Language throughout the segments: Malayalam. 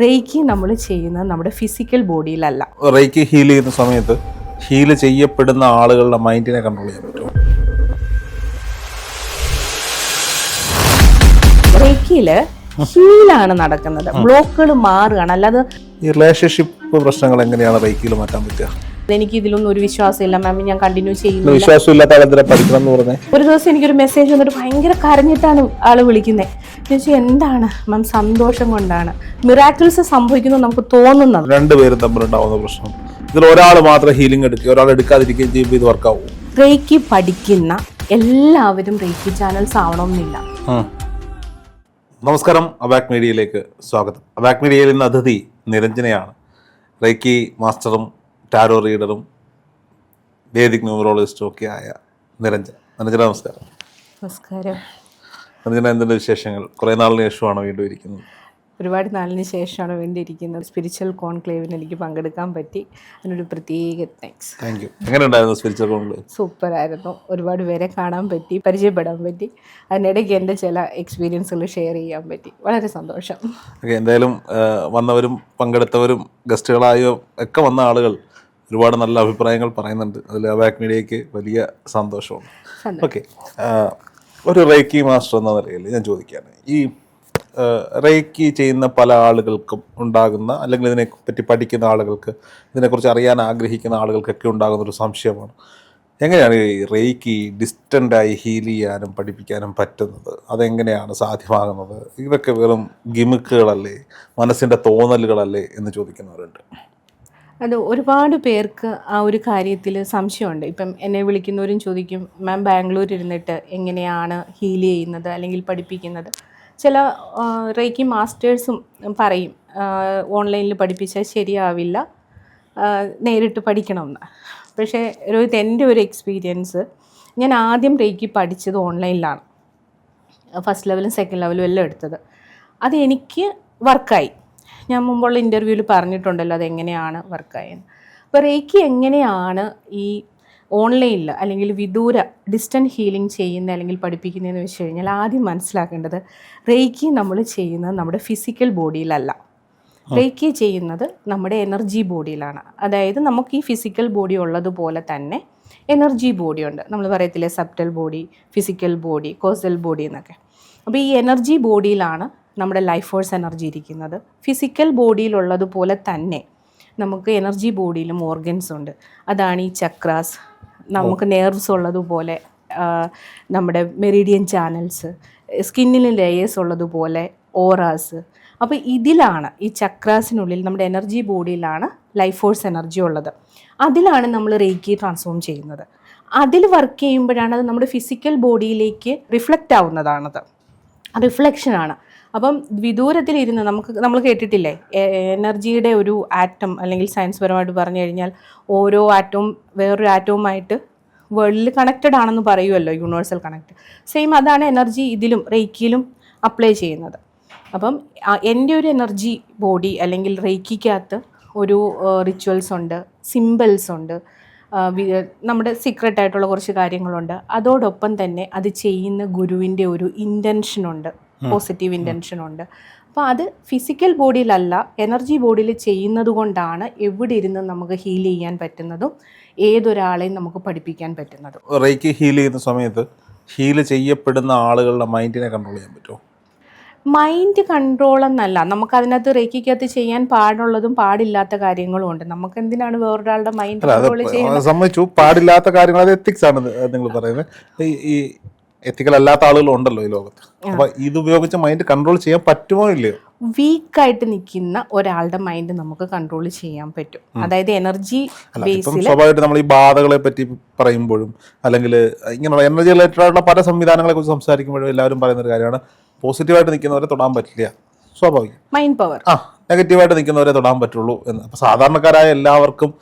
റേക്കി നമ്മൾ ചെയ്യുന്നത് നമ്മുടെ ഫിസിക്കൽ ബോഡിയിലല്ല. റേക്കി ഹീൽ ചെയ്യുന്ന സമയത്ത് ഹീൽ ചെയ്യപ്പെടുന്ന ആളുകളുടെ മൈൻഡിനെ കൺട്രോൾ ചെയ്യാൻ പറ്റുമോ? റേക്കിയില് ഹീലാണ് നടക്കുന്നത്, ബ്ലോക്കുകൾ മാറുകയാണ്. അല്ലാതെ ഈ റിലേഷൻഷിപ്പ് പ്രശ്നങ്ങൾ എങ്ങനെയാണ് റേക്കിയിൽ മാറ്റാൻ പറ്റുക? എനിക്ക് ഇതിലൊന്നും ഒരു വിശ്വാസമില്ല മാം, ഞാൻ കണ്ടിന്യൂ ചെയ്യുന്നു. വിശ്വാസമില്ലാത്ത ആളെന്തിനാ പഠിക്കണം എന്ന് പറഞ്ഞേ? ഒരു ദിവസം എനിക്കൊരു മെസ്സേജ് വന്നിട്ട് ഭയങ്കര കരഞ്ഞിട്ടാണ് ആള് വിളിക്കുന്നത്. ചോദിച്ചാൽ എന്താണ് മാം? സന്തോഷം കൊണ്ടാണ്. മിറാക്കിൾസ് സംഭവിക്കുന്നു നമുക്ക് തോന്നുന്നത്. രണ്ടുപേരും തമ്മിലുണ്ടാവുന്ന പ്രശ്നം, ഇതിൽ ഒരാൾ മാത്രം ഹീലിംഗ് എടുക്കുക, ഒരാൾ എടുക്കാതിരിക്കുകയും ചെയ്യുമ്പോൾ ഇത് വർക്കാവും. റേക്കി പഠിക്കുന്ന എല്ലാവരും റേക്കി ചാനൽസ് ആവണമെന്നില്ല. നമസ്കാരം, അബാക് മീഡിയയിലേക്ക് സ്വാഗതം. അബാക് മീഡിയയിൽ ഇന്ന് അതിഥി നിരഞ്ജനയാണ്. റേക്കി മാസ്റ്ററും ടാരോ റീഡറും വേദിക് ന്യൂമറോളജിസ്റ്റും ഒക്കെ ആയ നിരഞ്ജന. നമസ്കാരം. നമസ്കാരം. നിരഞ്ജന, എന്തിൻ്റെ വിശേഷങ്ങൾ? കുറേ നാളിന് ശേഷമാണ് വീണ്ടും ഇരിക്കുന്നത്. ഒരുപാട് നാളിന് ശേഷമാണ് വേണ്ടിയിരിക്കുന്നത്. സ്പിരിച്വൽ കോൺക്ലേവിന് എനിക്ക് പങ്കെടുക്കാൻ പറ്റി, അതിനൊരു പ്രത്യേക താങ്ക്സ്. Thank you. എങ്ങനെ ഉണ്ടായിരുന്നു സ്പിരിച്വൽ കോൺക്ലേവ്? സൂപ്പറായിരുന്നു. ഒരുപാട് പേരെ കാണാൻ പറ്റി, പരിചയപ്പെടാൻ പറ്റി. അതിനിടയ്ക്ക് എൻ്റെ ചില എക്സ്പീരിയൻസുകൾ ഷെയർ ചെയ്യാൻ പറ്റി. വളരെ സന്തോഷം. ഓക്കെ, എന്തായാലും വന്നവരും പങ്കെടുത്തവരും ഗസ്റ്റുകളായോ ഒക്കെ വന്ന ആളുകൾ ഒരുപാട് നല്ല അഭിപ്രായങ്ങൾ പറയുന്നുണ്ട്. അതിൽ അബാക് മീഡിയയ്ക്ക് വലിയ സന്തോഷമാണ്. ഓക്കെ, ഒരു റേക്കി മാസ്റ്റർ എന്ന നിലയിൽ ഞാൻ ചോദിക്കുകയാണ്, ഈ റേക്കി ചെയ്യുന്ന പല ആളുകൾക്കും ഉണ്ടാകുന്ന, അല്ലെങ്കിൽ ഇതിനെപ്പറ്റി പഠിക്കുന്ന ആളുകൾക്ക്, ഇതിനെക്കുറിച്ച് അറിയാൻ ആഗ്രഹിക്കുന്ന ആളുകൾക്കൊക്കെ ഉണ്ടാകുന്നൊരു സംശയമാണ്, എങ്ങനെയാണ് ഈ റേക്കി ഡിസ്റ്റൻ്റായി ഹീൽ ചെയ്യാനും പഠിപ്പിക്കാനും പറ്റുന്നത്? അതെങ്ങനെയാണ് സാധ്യമാകുന്നത്? ഇതൊക്കെ വെറും ഗിമിക്കുകളല്ലേ, മനസ്സിൻ്റെ തോന്നലുകളല്ലേ എന്ന് ചോദിക്കുന്നവരുണ്ട്. അത് ഒരുപാട് പേർക്ക് ആ ഒരു കാര്യത്തിൽ സംശയമുണ്ട്. ഇപ്പം എന്നെ വിളിക്കുന്നവരും ചോദിക്കും, മാം ബാംഗ്ലൂർ ഇരുന്നിട്ട് എങ്ങനെയാണ് ഹീൽ ചെയ്യുന്നത് അല്ലെങ്കിൽ പഠിപ്പിക്കുന്നത്? ചില റേക്കി മാസ്റ്റേഴ്സും പറയും ഓൺലൈനിൽ പഠിപ്പിച്ചാൽ ശരിയാവില്ല, നേരിട്ട് പഠിക്കണമെന്ന്. പക്ഷേ രോഹിത്, എൻ്റെ ഒരു എക്സ്പീരിയൻസ്, ഞാൻ ആദ്യം റേക്കി പഠിച്ചത് ഓൺലൈനിലാണ്. ഫസ്റ്റ് ലെവലും സെക്കൻഡ് ലെവലും എല്ലാം എടുത്തത്. അത് എനിക്ക് വർക്കായി. ഞാൻ മുമ്പുള്ള ഇൻ്റർവ്യൂവിൽ പറഞ്ഞിട്ടുണ്ടല്ലോ അതെങ്ങനെയാണ് വർക്കായെന്ന്. അപ്പോൾ റേക്കി എങ്ങനെയാണ് ഈ ഓൺലൈനിൽ അല്ലെങ്കിൽ വിദൂര ഡിസ്റ്റൻറ്റ് ഹീലിംഗ് ചെയ്യുന്ന അല്ലെങ്കിൽ പഠിപ്പിക്കുന്നതെന്ന് വെച്ച് കഴിഞ്ഞാൽ, ആദ്യം മനസ്സിലാക്കേണ്ടത് റേക്കി നമ്മൾ ചെയ്യുന്നത് നമ്മുടെ ഫിസിക്കൽ ബോഡിയിലല്ല. റേക്കി ചെയ്യുന്നത് നമ്മുടെ എനർജി ബോഡിയിലാണ്. അതായത് നമുക്ക് ഈ ഫിസിക്കൽ ബോഡി ഉള്ളതുപോലെ തന്നെ എനർജി ബോഡി ഉണ്ട്. നമ്മൾ പറയത്തില്ലേ subtle body, physical body, causal body എന്നൊക്കെ. അപ്പോൾ ഈ എനർജി ബോഡിയിലാണ് നമ്മുടെ ലൈഫ് ഫോഴ്സ് എനർജി ഇരിക്കുന്നത്. ഫിസിക്കൽ ബോഡിയിലുള്ളതുപോലെ തന്നെ നമുക്ക് എനർജി ബോഡിയിലും ഓർഗൻസ് ഉണ്ട്. അതാണ് ഈ ചക്രാസ്. നമുക്ക് നെർവ്സ് ഉള്ളതുപോലെ നമ്മുടെ മെറിഡിയൻ ചാനൽസ്, സ്കിന്നിലും ലേയേഴ്സ് ഉള്ളതുപോലെ ഓറാസ്. അപ്പോൾ ഇതിലാണ്, ഈ ചക്രാസിനുള്ളിൽ നമ്മുടെ എനർജി ബോഡിയിലാണ് ലൈഫ് ഫോഴ്സ് എനർജി ഉള്ളത്. അതിലാണ് നമ്മൾ റേക്കി ട്രാൻസ്ഫോം ചെയ്യുന്നത്. അതിൽ വർക്ക് ചെയ്യുമ്പോഴാണ് അത് നമ്മുടെ ഫിസിക്കൽ ബോഡിയിലേക്ക് റിഫ്ലക്റ്റ് ആവുന്നതാണത്. റിഫ്ലക്ഷനാണ്. അപ്പം വിദൂരത്തിലിരുന്ന് നമ്മൾ കേട്ടിട്ടില്ലേ എനർജിയുടെ ഒരു ആറ്റം, അല്ലെങ്കിൽ സയൻസ് പരമായിട്ട് പറഞ്ഞു കഴിഞ്ഞാൽ ഓരോ ആറ്റവും വേറൊരു ആറ്റവുമായിട്ട് വേൾഡിൽ കണക്റ്റഡ് ആണെന്ന് പറയുമല്ലോ, യൂണിവേഴ്സൽ കണക്റ്റ്. സെയിം അതാണ് എനർജി ഇതിലും റേക്കിയിലും അപ്ലൈ ചെയ്യുന്നത്. അപ്പം എൻ്റെ ഒരു എനർജി ബോഡി അല്ലെങ്കിൽ റേക്കിക്കകത്ത് ഒരു റിച്വൽസ് ഉണ്ട്, സിമ്പിൾസ് ഉണ്ട്, നമ്മുടെ സീക്രട്ട് ആയിട്ടുള്ള കുറച്ച് കാര്യങ്ങളുണ്ട്. അതോടൊപ്പം തന്നെ അത് ചെയ്യുന്ന ഗുരുവിൻ്റെ ഒരു ഇൻറ്റൻഷനുണ്ട്, പോസിറ്റീവ് ഇൻറ്റൻഷനുണ്ട്. അപ്പോൾ അത് ഫിസിക്കൽ ബോഡിയിലല്ല, എനർജി ബോഡിയിൽ ചെയ്യുന്നത് കൊണ്ടാണ് എവിടെ ഇരുന്ന് നമുക്ക് ഹീൽ ചെയ്യാൻ പറ്റുന്നതും ഏതൊരാളെയും നമുക്ക് പഠിപ്പിക്കാൻ പറ്റുന്നതും. റേക്കി ഹീൽ ചെയ്യുന്ന സമയത്ത് ഹീൽ ചെയ്യപ്പെടുന്ന ആളുകളുടെ മൈൻഡിനെ കൺട്രോൾ ചെയ്യാൻ പറ്റുമോ? മൈൻഡ് കൺട്രോൾ എന്നല്ല, നമുക്കതിനകത്ത് റേക്കിക്കകത്ത് ചെയ്യാൻ പാടുള്ളതും പാടില്ലാത്ത കാര്യങ്ങളും ഉണ്ട്. നമുക്ക് എന്തിനാണ് വേറൊരാളുടെ മൈൻഡ് കൺട്രോൾ ചെയ്യുന്നത്? സമ്മതിച്ചു, പാടില്ലാത്ത കാര്യങ്ങൾ അത് എത്തിക്സ് ആണ് നിങ്ങൾ പറയുന്നത്. ഈ എത്തിക്കൽ അല്ലാത്ത ആളുകളുണ്ടല്ലോ ഈ ലോകത്ത്. അപ്പൊ ഇത് ഉപയോഗിച്ച് മൈൻഡ് കൺട്രോൾ ചെയ്യാൻ പറ്റുമോ ഇല്ലയോ? വീക്കായിട്ട് നിൽക്കുന്ന ഒരാളുടെ മൈൻഡ് നമുക്ക് കൺട്രോൾ ചെയ്യാൻ പറ്റും. അതായത് എനർജി ബേസിൽ സ്വാഭാവികമായിട്ട് നമ്മൾ ഈ ബാധകളെ പറ്റി പറയുമ്പോഴും, അല്ലെങ്കിൽ ഇങ്ങനെയുള്ള എനർജി റിലേറ്റഡ് ആയിട്ടുള്ള പല സംവിധാനങ്ങളെ കുറിച്ച് സംസാരിക്കുമ്പോഴും എല്ലാവരും പറയുന്ന ഒരു കാര്യമാണ്, പോസിറ്റീവായിട്ട് നിൽക്കുന്നവരെ തൊടാൻ പറ്റില്ല. സ്വാഭാവികം. Mind power. നെഗറ്റീവായിട്ട് നിൽക്കുന്നവരെ തൊടാൻ പറ്റുള്ളൂ എന്ന്. അപ്പോൾ സാധാരണക്കാരായ എല്ലാവർക്കും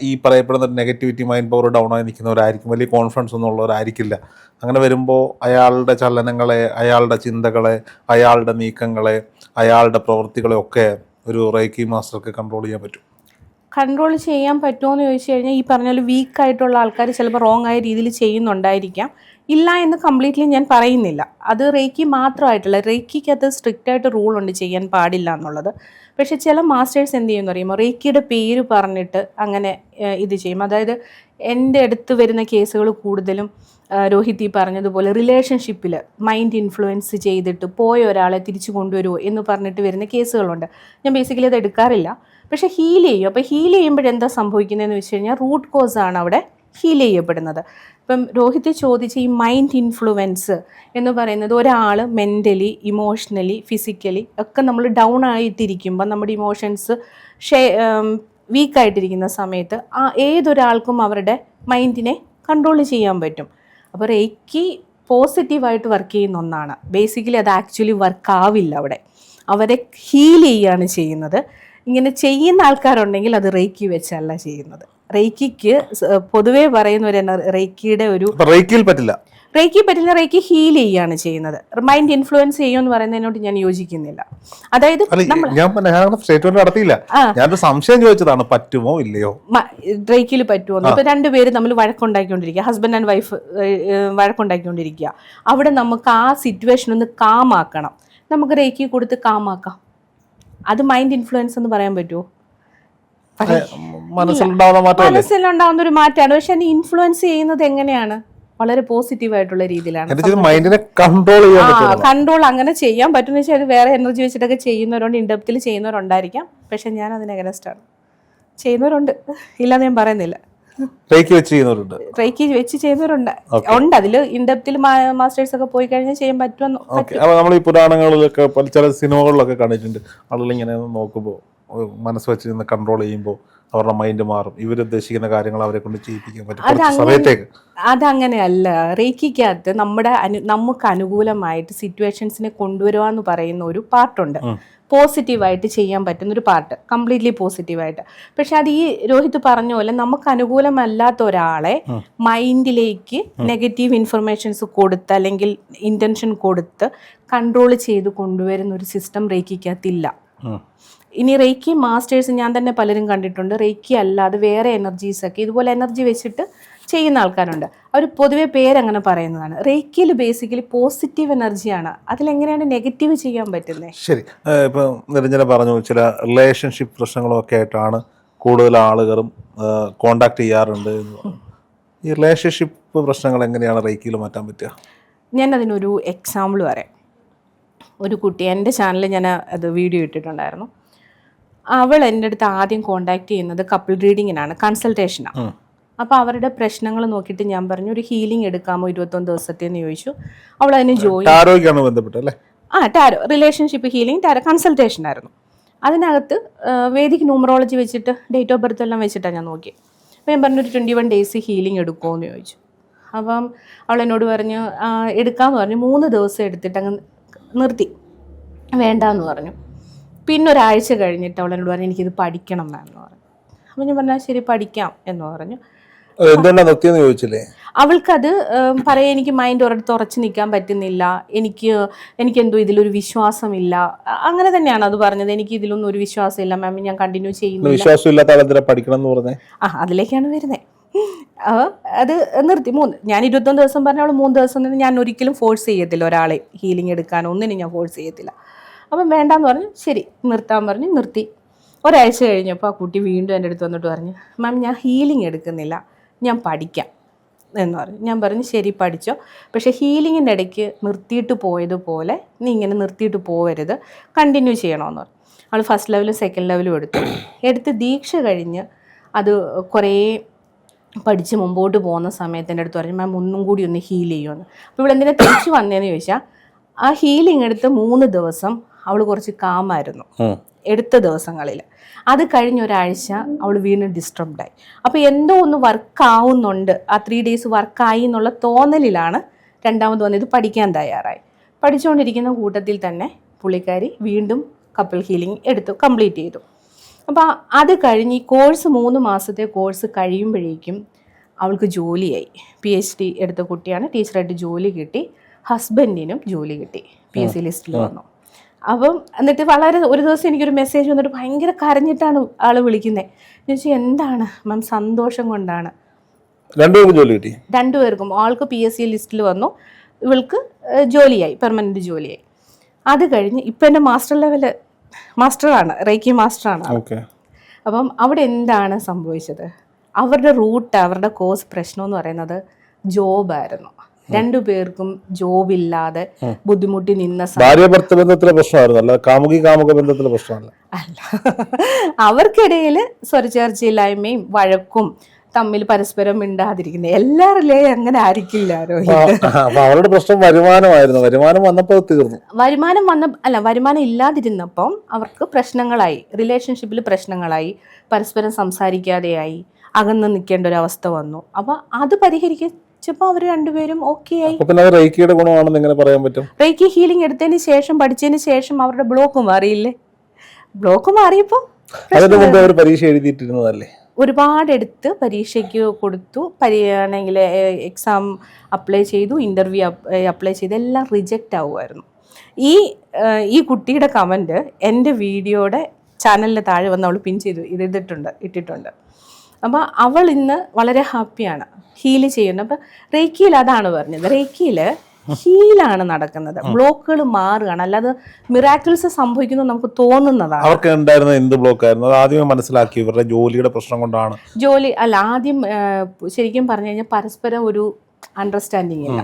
ഈ പറയപ്പെടുന്ന നെഗറ്റിവിറ്റി, മൈൻഡ് പവർ ഡൗൺ ആയി നിൽക്കുന്നവരായിരിക്കും, വലിയ കോൺഫിഡൻസ് ഒന്നും ഉള്ളവരായിരിക്കില്ല. അങ്ങനെ വരുമ്പോൾ അയാളുടെ ചലനങ്ങളെ, അയാളുടെ ചിന്തകളെ, അയാളുടെ നീക്കങ്ങളെ, അയാളുടെ പ്രവൃത്തികളെ ഒക്കെ ഒരു റേക്കി മാസ്റ്റർക്ക് കൺട്രോൾ ചെയ്യാൻ പറ്റും. കൺട്രോൾ ചെയ്യാൻ പറ്റുമോ എന്ന് ചോദിച്ചു കഴിഞ്ഞാൽ, ഈ പറഞ്ഞ പോലെ വീക്കായിട്ടുള്ള ആൾക്കാർ ചിലപ്പോൾ റോങ് ആയ രീതിയിൽ ചെയ്യുന്നുണ്ടായിരിക്കാം. ഇല്ല എന്ന് കംപ്ലീറ്റ്ലി ഞാൻ പറയുന്നില്ല. അത് റേക്കി മാത്രമായിട്ടുള്ള, റേക്കിക്കകത്ത് സ്ട്രിക്റ്റ് ആയിട്ട് റൂളുണ്ട് ചെയ്യാൻ പാടില്ല എന്നുള്ളത്. പക്ഷേ ചില മാസ്റ്റേഴ്സ് എന്ത് ചെയ്യുമെന്ന് പറയുമ്പോൾ റേക്കിയുടെ പേര് പറഞ്ഞിട്ട് അങ്ങനെ ഇത് ചെയ്യും. അതായത് എൻ്റെ അടുത്ത് വരുന്ന കേസുകൾ കൂടുതലും രോഹിത് ഈ പറഞ്ഞതുപോലെ റിലേഷൻഷിപ്പിൽ മൈൻഡ് ഇൻഫ്ലുവൻസ് ചെയ്തിട്ട് പോയ ഒരാളെ തിരിച്ചു കൊണ്ടുവരുമോ എന്ന് പറഞ്ഞിട്ട് വരുന്ന കേസുകളുണ്ട്. ഞാൻ ബേസിക്കലി അത് എടുക്കാറില്ല, പക്ഷേ ഹീൽ ചെയ്യും. അപ്പോൾ ഹീൽ ചെയ്യുമ്പോഴെന്താ സംഭവിക്കുന്നതെന്ന് വെച്ച് കഴിഞ്ഞാൽ റൂട്ട് കോസാണ് അവിടെ ഹീൽ ചെയ്യപ്പെടുന്നത്. ഇപ്പം രോഹിത് ചോദിച്ച ഈ മൈൻഡ് ഇൻഫ്ലുവൻസ് എന്ന് പറയുന്നത് ഒരാൾ മെൻ്റലി, ഇമോഷണലി, ഫിസിക്കലി ഒക്കെ നമ്മൾ ഡൗൺ ആയിട്ടിരിക്കുമ്പോൾ നമ്മുടെ ഇമോഷൻസ് വീക്കായിട്ടിരിക്കുന്ന സമയത്ത് ഏതൊരാൾക്കും അവരുടെ മൈൻഡിനെ കൺട്രോൾ ചെയ്യാൻ പറ്റും. അപ്പോൾ റേക്കി പോസിറ്റീവായിട്ട് വർക്ക് ചെയ്യുന്ന ഒന്നാണ്. ബേസിക്കലി അത് ആക്ച്വലി വർക്കാവില്ല, അവിടെ അവരെ ഹീൽ ചെയ്യുകയാണ് ചെയ്യുന്നത്. ഇങ്ങനെ ചെയ്യുന്ന ആൾക്കാരുണ്ടെങ്കിൽ അത് റേക്കി വെച്ചല്ല ചെയ്യുന്നത്. റേക്കിക്ക് പൊതുവേ പറയുന്ന ഒരു റേക്കിയുടെ ഒരു റേക്കി പറ്റില്ല, റേക്കി ഹീൽ ചെയ്യാണ് ചെയ്യുന്നത്. മൈൻഡ് ഇൻഫ്ലുവൻസ് ചെയ്യുമെന്ന് പറയുന്നതിനോട് ഞാൻ യോജിക്കുന്നില്ല. അതായത് സംശയം ചോദിച്ചതാണ്, പറ്റുമോ ഇല്ലയോ റേക്കിൽ പറ്റുമോ. ഇപ്പൊ രണ്ടുപേര് തമ്മിൽ വഴക്കുണ്ടാക്കിക്കൊണ്ടിരിക്കുക, ഹസ്ബൻഡ് ആൻഡ് വൈഫ് വഴക്കുണ്ടാക്കിക്കൊണ്ടിരിക്കുക. അവിടെ നമുക്ക് ആ സിറ്റുവേഷൻ ഒന്ന് കാമാക്കണം, നമുക്ക് റേക്കി കൊടുത്ത് കാമാക്കാം. അത് മൈൻഡ് ഇൻഫ്ലുവൻസ് എന്ന് പറയാൻ പറ്റുമോ? മനസ്സിലുണ്ടാവുന്ന ഒരു മാറ്റമാണ്. പക്ഷെ അതിനെ ഇൻഫ്ലുവൻസ് ചെയ്യുന്നത് എങ്ങനെയാണ്? വളരെ പോസിറ്റീവായിട്ടുള്ള രീതിയിലാണ്. കൺട്രോൾ അങ്ങനെ ചെയ്യാൻ പറ്റുന്ന വെച്ചാൽ അത് വേറെ എനർജി വെച്ചിട്ടൊക്കെ ചെയ്യുന്നവരുണ്ട്, ഇൻഡെപ്തിൽ ചെയ്യുന്നവരുണ്ടായിരിക്കാം. പക്ഷെ ഞാൻ അതിന് അഗൈൻസ്റ്റാണ്. ചെയ്യുന്നവരുണ്ട്, ഇല്ലാന്ന് ഞാൻ പറയുന്നില്ല. റേക്കി വെച്ച് ചെയ്യുന്നവരുണ്ട്, ഉണ്ട്. അതിൽ ഇൻഡെപ്തിൽ മാസ്റ്റേഴ്സ് ഒക്കെ പോയി കഴിഞ്ഞാൽ ചെയ്യാൻ പറ്റുമെന്ന്. നമ്മൾ ഈ പുരാണങ്ങളിലൊക്കെ ചില സിനിമകളിലൊക്കെ കണ്ടിട്ടുണ്ട്, ആളുകൾ ഇങ്ങനെ നോക്കുമ്പോൾ മനസ്സ് വെച്ച് നിന്ന് കൺട്രോൾ ചെയ്യുമ്പോൾ അവരുടെ മൈൻഡ് മാറും, ഇവരുദ്ദേശിക്കുന്ന കാര്യങ്ങൾ അവരെ കൊണ്ട് ചെയ്യിപ്പിക്കാൻ പറ്റും സമയത്തേക്ക്. അതങ്ങനെയല്ല. റേക്കിക്കകത്ത് നമുക്ക് അനുകൂലമായിട്ട് സിറ്റുവേഷൻസിനെ കൊണ്ടുവരിക എന്ന് പറയുന്ന ഒരു പാർട്ടുണ്ട്, പോസിറ്റീവായിട്ട് ചെയ്യാൻ പറ്റുന്ന ഒരു പാർട്ട്, കംപ്ലീറ്റ്ലി പോസിറ്റീവായിട്ട്. പക്ഷെ അത് ഈ രോഹിത് പറഞ്ഞ പോലെ നമുക്ക് അനുകൂലമല്ലാത്ത ഒരാളെ മൈൻഡിലേക്ക് നെഗറ്റീവ് ഇൻഫർമേഷൻസ് കൊടുത്ത് അല്ലെങ്കിൽ ഇന്റൻഷൻ കൊടുത്ത് കൺട്രോൾ ചെയ്ത് കൊണ്ടുവരുന്ന ഒരു സിസ്റ്റം റേക്കിക്കകത്തില്ല. ഇനി റേക്കി മാസ്റ്റേഴ്സ് ഞാൻ തന്നെ പലരും കണ്ടിട്ടുണ്ട്, റേക്കി അല്ലാതെ വേറെ എനർജീസൊക്കെ ഇതുപോലെ എനർജി വെച്ചിട്ട് ചെയ്യുന്ന ആൾക്കാരുണ്ട്. അവർ പൊതുവെ പേരങ്ങനെ പറയുന്നതാണ്. റേക്കിയിൽ ബേസിക്കലി പോസിറ്റീവ് എനർജിയാണ്, അതിലെങ്ങനെയാണ് നെഗറ്റീവ് ചെയ്യാൻ പറ്റുന്നത്? ശരി, ഇപ്പം നിരഞ്ജന പറഞ്ഞു ചില റിലേഷൻഷിപ്പ് പ്രശ്നങ്ങളൊക്കെ ആയിട്ടാണ് കൂടുതൽ ആളുകളും കോണ്ടാക്ട് ചെയ്യാറുണ്ട്. ഈ റിലേഷൻഷിപ്പ് പ്രശ്നങ്ങൾ എങ്ങനെയാണ് റേക്കിയിൽ മാറ്റാൻ പറ്റുക? ഞാൻ അതിനൊരു എക്സാമ്പിൾ പറയാം. ഒരു കുട്ടി, എൻ്റെ ചാനലിൽ ഞാൻ അത് വീഡിയോ ഇട്ടിട്ടുണ്ടായിരുന്നു. അവൾ എൻ്റെ അടുത്ത് ആദ്യം കോണ്ടാക്ട് ചെയ്യുന്നത് കപ്പിൾ റീഡിങ്ങിനാണ്, കൺസൾട്ടേഷനാണ്. അപ്പോൾ അവരുടെ പ്രശ്നങ്ങൾ നോക്കിയിട്ട് ഞാൻ പറഞ്ഞു ഒരു ഹീലിംഗ് എടുക്കാമോ 21 ദിവസത്തേന്ന് ചോദിച്ചു. അവൾ അതിന് tarot relationship healing tarot consultation ആയിരുന്നു. അതിനകത്ത് വേദിക് ന്യൂമറോളജി വെച്ചിട്ട് ഡേറ്റ് ഓഫ് ബർത്ത് എല്ലാം വെച്ചിട്ടാണ് ഞാൻ നോക്കി. അപ്പോൾ ഞാൻ പറഞ്ഞു ഒരു 21 ഡേയ്സ് ഹീലിംഗ് എടുക്കുമോ എന്ന് ചോദിച്ചു. അപ്പം അവൾ എന്നോട് പറഞ്ഞു എടുക്കാമെന്ന് പറഞ്ഞു. 3 ദിവസം എടുത്തിട്ട് അങ്ങ് നിർത്തി, വേണ്ടാന്ന് പറഞ്ഞു. പിന്നെ ഒരാഴ്ച കഴിഞ്ഞിട്ട് അവൾ എന്നോട് പറഞ്ഞു എനിക്കിത് പഠിക്കണം എന്ന് പറഞ്ഞു. അപ്പം ഞാൻ പറഞ്ഞാൽ ശരി പഠിക്കാം എന്ന് പറഞ്ഞു. അവൾക്കത് പറയാൻ എനിക്ക് മൈൻഡ് ഒരിടത്ത് ഉറച്ചു നിൽക്കാൻ പറ്റുന്നില്ല, എനിക്കെന്തോ ഇതിലൊരു വിശ്വാസമില്ല. അങ്ങനെ തന്നെയാണ് അത് പറഞ്ഞത്. എനിക്ക് ഇതിലൊന്നും ഒരു വിശ്വാസമില്ല മാം, ഞാൻ കണ്ടിന്യൂ ചെയ്യുന്നില്ല. അതിലേക്കാണ് വരുന്നത്. അത് നിർത്തി. ഞാൻ 21 ദിവസം പറഞ്ഞ അവൾ 3 ദിവസം നിന്ന് ഞാൻ ഒരിക്കലും ഫോഴ്സ് ചെയ്യത്തില്ല ഒരാളെ ഹീലിംഗ് എടുക്കാനോ, ഒന്നിനും ഞാൻ ഫോഴ്സ് ചെയ്യത്തില്ല. അപ്പം വേണ്ടാന്ന് പറഞ്ഞു, ശരി നിർത്താൻ പറഞ്ഞു, നിർത്തി. ഒരാഴ്ച കഴിഞ്ഞപ്പോൾ ആ കുട്ടി വീണ്ടും എൻ്റെ അടുത്ത് വന്നിട്ട് പറഞ്ഞു മാം ഞാൻ ഹീലിംഗ് എടുക്കുന്നില്ല, ഞാൻ പഠിക്കാം എന്ന് പറഞ്ഞു. ഞാൻ പറഞ്ഞു ശരി പഠിച്ചോ, പക്ഷേ ഹീലിങ്ങിൻ്റെ ഇടയ്ക്ക് നിർത്തിയിട്ട് പോയതുപോലെ നീ ഇങ്ങനെ നിർത്തിയിട്ട് പോകരുത്, കണ്ടിന്യൂ ചെയ്യണമെന്ന് പറഞ്ഞു. അവൾ ഫസ്റ്റ് ലെവലും സെക്കൻഡ് ലെവലും എടുത്ത് ദീക്ഷ കഴിഞ്ഞ് അത് കുറേ പഠിച്ച് മുമ്പോട്ട് പോകുന്ന സമയത്ത് എൻ്റെ അടുത്ത് പറഞ്ഞു മാം ഒന്നും കൂടി ഒന്ന് ഹീൽ ചെയ്യുമെന്ന്. അപ്പോൾ ഇവിടെ എന്തിനാ തിരിച്ചു വന്നതെന്ന് ചോദിച്ചാൽ ആ ഹീലിംഗ് എടുത്ത് 3 ദിവസം അവൾ കുറച്ച് കാമായിരുന്നു എടുത്ത ദിവസങ്ങളിൽ. അത് കഴിഞ്ഞ ഒരാഴ്ച അവൾ വീണ്ടും ഡിസ്റ്റർബ്ഡായി. അപ്പോൾ എന്തോ ഒന്ന് വർക്കാവുന്നുണ്ട്, ആ 3 ഡേയ്സ് വർക്കായി എന്നുള്ള തോന്നലിലാണ് രണ്ടാമത് വന്നത് പഠിക്കാൻ തയ്യാറായി. പഠിച്ചുകൊണ്ടിരിക്കുന്ന കൂട്ടത്തിൽ തന്നെ പുള്ളിക്കാരി വീണ്ടും കപ്പിൾ ഹീലിംഗ് എടുത്തു, കംപ്ലീറ്റ് ചെയ്തു. അപ്പോൾ അത് കഴിഞ്ഞ് ഈ കോഴ്സ് 3 മാസത്തെ കോഴ്സ് കഴിയുമ്പോഴേക്കും അവൾക്ക് ജോലിയായി. PhD എടുത്ത കുട്ടിയാണ്, ടീച്ചറായിട്ട് ജോലി കിട്ടി, ഹസ്ബൻഡിനും ജോലി കിട്ടി, PSC ലിസ്റ്റിൽ വന്നു. അപ്പം എന്നിട്ട് ഒരു ദിവസം എനിക്കൊരു മെസ്സേജ് വന്നിട്ട് ഭയങ്കര കരഞ്ഞിട്ടാണ് ആൾ വിളിക്കുന്നത്. ഞാൻ ചോദിച്ചു എന്താണ് മാം? സന്തോഷം കൊണ്ടാണ്. രണ്ടുപേർക്കും ജോലി കിട്ടി? രണ്ടുപേർക്കും. ആൾക്ക് PSC ലിസ്റ്റിൽ വന്നു, ഇവൾക്ക് ജോലിയായി, പെർമനന്റ് ജോലിയായി. അത് കഴിഞ്ഞ് ഇപ്പം എൻ്റെ മാസ്റ്ററാണ്, റേക്കി മാസ്റ്ററാണ്. അപ്പം അവിടെ എന്താണ് സംഭവിച്ചത്? അവരുടെ റൂട്ട്, അവരുടെ കോഴ്സ് പ്രശ്നം എന്ന് പറയുന്നത് ജോബായിരുന്നു. രണ്ടുപേർക്കും ജോബില്ലാതെ ബുദ്ധിമുട്ടി നിന്ന ഭാര്യ ഭർത്തൃ ബന്ധത്തിലെ പ്രശ്നമായിരുന്നു, അല്ല കാമുക ബന്ധത്തിലെ പ്രശ്നമല്ല. അല്ല, അവർക്കിടയിൽ സ്വരച്ചേർച്ചയില്ലായ്മയും വഴക്കും തമ്മിൽ പരസ്പരം മിണ്ടാതിരിക്കുന്നത്. എല്ലാവരിലേയും അങ്ങനെ ആയിരിക്കില്ലാരോ. അവരുടെ പ്രശ്നം വരുമാനമായിരുന്നു. വരുമാനം വന്നപ്പോൾ തീർന്നു. വരുമാനം ഇല്ലാതിരുന്നപ്പം അവർക്ക് പ്രശ്നങ്ങളായി, റിലേഷൻഷിപ്പിൽ പ്രശ്നങ്ങളായി, പരസ്പരം സംസാരിക്കാതെയായി, അകന്ന് നിൽക്കേണ്ട ഒരു അവസ്ഥ വന്നു. അപ്പൊ അത് പരിഹരിച്ചപ്പോൾ അവർ രണ്ടുപേരും ഓക്കെ ആയി. റേക്കിയുടെ ഗുണമാണെന്ന് എങ്ങനെ പറയാൻ പറ്റും? റേക്കി ഹീലിംഗ് എടുത്തതിന് ശേഷം, പഠിച്ചതിന് ശേഷം അവരുടെ ബ്ലോക്ക് മാറിയില്ലേ? ബ്ലോക്ക് മാറിയപ്പോൾ അതിന് മുമ്പ് അവർ പരീക്ഷ എഴുതിയിട്ടിരുന്നതല്ലേ? ഒരുപാട് എടുത്ത് പരീക്ഷയ്ക്ക് കൊടുത്തു, ആണെങ്കിൽ എക്സാം അപ്ലൈ ചെയ്തു, ഇൻ്റർവ്യൂ അപ്ലൈ ചെയ്ത്, എല്ലാം റിജക്റ്റ് ആവുമായിരുന്നു. ഈ കുട്ടിയുടെ കമൻറ്റ് എൻ്റെ വീഡിയോയുടെ ചാനലിന് താഴെ വന്ന് അവൾ പിൻ ചെയ്തു ഇട്ടിട്ടുണ്ട്. അപ്പോൾ അവൾ ഇന്ന് വളരെ ഹാപ്പിയാണ്, ഹീല് ചെയ്യുന്നത്. അപ്പം റേക്കിയിൽ അതാണ് പറഞ്ഞത്, റേക്കിയിൽ ഹീലാണ് നടക്കുന്നത്, ബ്ലോക്കുകൾ മാറുകയാണ്, അല്ലാതെ മിറാക്കിൾസ് സംഭവിക്കുന്നു നമുക്ക് തോന്നുന്നതാണ്. അവർക്ക് ഉണ്ടായിരുന്ന എന്ത് ബ്ലോക്ക് ആയിരുന്നു? അത് ആദ്യമേ മനസ്സിലാക്കി, ഇവരുടെ ജോലിയുടെ പ്രശ്നം കൊണ്ടാണ്. ആദ്യം ശരിക്കും പറഞ്ഞു കഴിഞ്ഞാൽ പരസ്പരം ഒരു അണ്ടർസ്റ്റാൻഡിങ് ഇല്ല.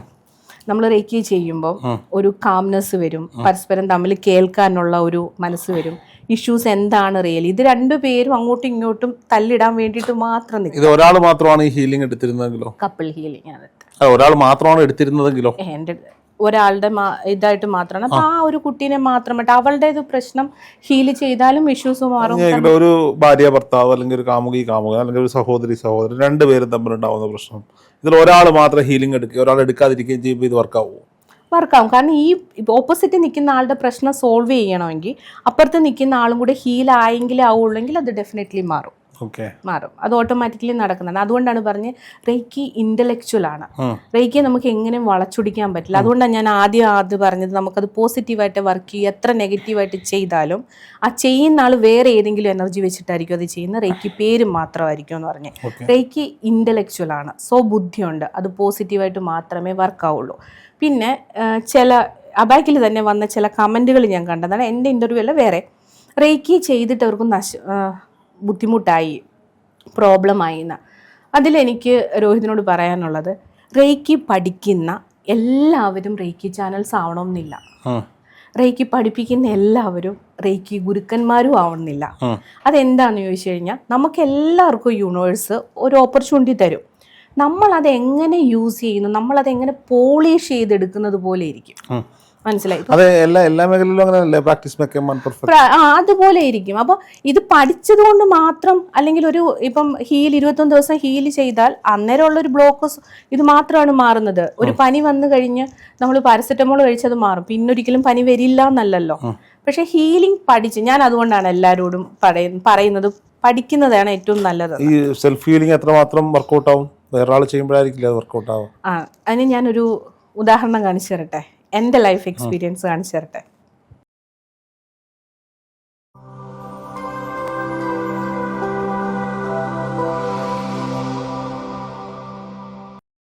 നമ്മൾ റേക്കി ചെയ്യുമ്പോൾ ഒരു കാംനെസ് വരും, പരസ്പരം തമ്മിൽ കേൾക്കാനുള്ള ഒരു മനസ്സ് വരും, ഇഷ്യൂസ് എന്താണ് റിയൽ, ഇത് രണ്ടുപേരും അങ്ങോട്ടും ഇങ്ങോട്ടും തല്ലിടാൻ വേണ്ടിയിട്ട് മാത്രം നിൽക്കും. ഇത് ഒരാൾ മാത്രമാണ് ഈ ഹീലിംഗ് എടുത്തിരുന്നതെങ്കിലോ? കപ്പിൾ ഹീലിംഗ് ആണ്. ഒരാൾ മാത്രമാണ് എടുത്തിരുന്നതെങ്കിലോ? എൻ്റെ ഒരാളുടെ ഇതായിട്ട് മാത്രമാണ്. അപ്പൊ ആ ഒരു കുട്ടീനെ മാത്രമായിട്ട് അവളുടെ പ്രശ്നം ഹീല് ചെയ്താലും ഇഷ്യൂസ് മാറും. ഒരു ഭാര്യ ഭർത്താവ്, അല്ലെങ്കിൽ ഒരു കാമുക, അല്ലെങ്കിൽ ഒരു സഹോദരൻ, രണ്ടുപേരും തമ്മിലുണ്ടാവുന്ന പ്രശ്നം, ഇതിൽ ഒരാൾ മാത്രം ഹീലിംഗ് എടുക്കുക, ഒരാൾ എടുക്കാതിരിക്കുകയും ചെയ്യുമ്പോൾ ഇത് വർക്കാവും. കാരണം ഈ ഓപ്പോസിറ്റ് നിൽക്കുന്ന ആളുടെ പ്രശ്നം സോൾവ് ചെയ്യണമെങ്കിൽ അപ്പുറത്ത് നിൽക്കുന്ന ആളും കൂടെ ഹീലായെങ്കിലേ ആവുള്ളെങ്കിൽ അത് ഡെഫിനറ്റ്ലി മാറും. അത് ഓട്ടോമാറ്റിക്കലി നടക്കുന്നതാണ്. അതുകൊണ്ടാണ് പറഞ്ഞ് റേക്കി ഇന്റലക്ച്വൽ ആണ്. റേക്കിയെ നമുക്ക് എങ്ങനെയും വളച്ചൊടിക്കാൻ പറ്റില്ല. അതുകൊണ്ടാണ് ഞാൻ ആദ്യം പറഞ്ഞത്, നമുക്കത് പോസിറ്റീവായിട്ട് വർക്ക് ചെയ്യുക, എത്ര നെഗറ്റീവായിട്ട് ചെയ്താലും ആ ചെയ്യുന്ന ആൾ വേറെ ഏതെങ്കിലും എനർജി വെച്ചിട്ടായിരിക്കും അത് ചെയ്യുന്ന, റേക്കി പേര് മാത്രമായിരിക്കും എന്ന് പറഞ്ഞ്. റേക്കി ഇന്റലക്ച്വൽ ആണ്, സോ ബുദ്ധിയുണ്ട്, അത് പോസിറ്റീവായിട്ട് മാത്രമേ വർക്കാവുള്ളൂ. പിന്നെ ചില അബാക്കിൽ തന്നെ വന്ന ചില കമൻറ്റുകൾ ഞാൻ കണ്ടതാണ്, എൻ്റെ ഇൻ്റർവ്യൂവിൽ വേറെ റേക്കി ചെയ്തിട്ട് അവർക്ക് ബുദ്ധിമുട്ടായി, പ്രോബ്ലമായി എന്ന്. അതിലെനിക്ക് രോഹിതിനോട് പറയാനുള്ളത്, റേക്കി പഠിക്കുന്ന എല്ലാവരും റേക്കി ചാനൽസ് ആവണമെന്നില്ല, റേക്കി പഠിപ്പിക്കുന്ന എല്ലാവരും റേക്കി ഗുരുക്കന്മാരും ആവണമെന്നില്ല. അതെന്താണെന്ന് ചോദിച്ചു കഴിഞ്ഞാൽ, നമുക്ക് എല്ലാവർക്കും യൂണിവേഴ്സ് ഒരു ഓപ്പർച്യൂണിറ്റി തരും, നമ്മളത് എങ്ങനെ യൂസ് ചെയ്യുന്നു, നമ്മളത് എങ്ങനെ പോളിഷ് ചെയ്തെടുക്കുന്നത് പോലെ ഇരിക്കും. മനസ്സിലായി? അതുപോലെ ഇരിക്കും. അപ്പോൾ ഇത് പഠിച്ചത് കൊണ്ട് മാത്രം, അല്ലെങ്കിൽ ഇപ്പം 21 ദിവസം ഹീല് ചെയ്താൽ അന്നേരമുള്ളൊരു ബ്ലോക്ക് ഇത് മാത്രമാണ് മാറുന്നത്. ഒരു പനി വന്നു കഴിഞ്ഞ് നമ്മൾ പാരസെറ്റമോൾ കഴിച്ചത് മാറും, പിന്നൊരിക്കലും പനി വരില്ല എന്നല്ലല്ലോ. പക്ഷെ ഹീലിംഗ് പഠിച്ച്, ഞാൻ അതുകൊണ്ടാണ് എല്ലാവരോടും പറയുന്നത്, പഠിക്കുന്നതാണ് ഏറ്റവും നല്ലത്. ഈ സെൽഫ് ഹീലിംഗ് എത്രമാത്രം വർക്കൗട്ട് ആവും? വേറെ ആൾ ചെയ്യുമ്പോഴായിരിക്കില്ല അത് വർക്കൗട്ട് ആവും. അതിന് ഞാനൊരു ഉദാഹരണം കാണിച്ചു തരട്ടെ, എൻ്റെ ലൈഫ് എക്സ്പീരിയൻസ് കാണിച്ചു തരട്ടെ.